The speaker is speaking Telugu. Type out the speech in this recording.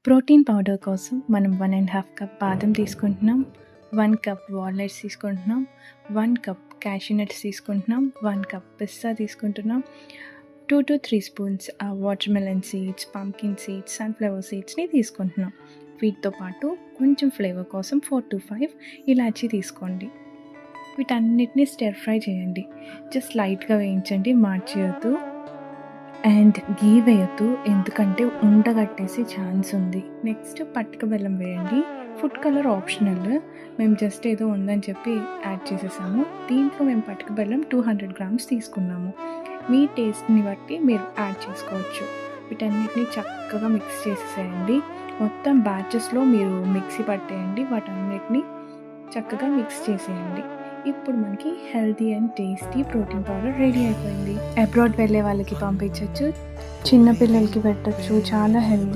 ప్రోటీన్ పౌడర్ కోసం మనం 1½ కప్ బాదం తీసుకుంటున్నాం, 1 కప్ వాల్నట్స్ తీసుకుంటున్నాం, 1 కప్ క్యాష్యూ నట్స్ తీసుకుంటున్నాం, 1 కప్ పిస్తా తీసుకుంటున్నాం, 2 to 3 spoons watermelon seeds, pumpkin seeds, sunflower సీడ్స్ని తీసుకుంటున్నాం. వీటితో పాటు కొంచెం ఫ్లేవర్ కోసం 4 to 5 ఇలాచీ తీసుకోండి. వీటన్నిటిని స్టిర్ ఫ్రై చేయండి. జస్ట్ లైట్గా వేయించండి, మార్చేయద్దు అండ్ గీ వేయద్దు, ఎందుకంటే ఉండగట్టేసి ఛాన్స్ ఉంది. నెక్స్ట్ పటిక బెల్లం వేయండి. ఫుడ్ కలర్ ఆప్షనల్, మేము జస్ట్ ఏదో ఉందని చెప్పి యాడ్ చేసేసాము. దీంట్లో మేము పటిక బెల్లం 200 grams తీసుకున్నాము. మీ టేస్ట్ని బట్టి మీరు యాడ్ చేసుకోవచ్చు. వీటన్నిటిని చక్కగా మిక్స్ చేసేసేయండి. మొత్తం బ్యాచెస్లో మీరు మిక్సీ పట్టేయండి. వాటన్నిటిని చక్కగా మిక్స్ చేసేయండి. ఇప్పుడు మనకి healthy and tasty protein powder ready అయిపోయింది. అబ్రాడ్ వెళ్ళే వాళ్ళకి పంపించవచ్చు, చిన్నపిల్లలకి పెట్టచ్చు. చాలా హెల్తీ.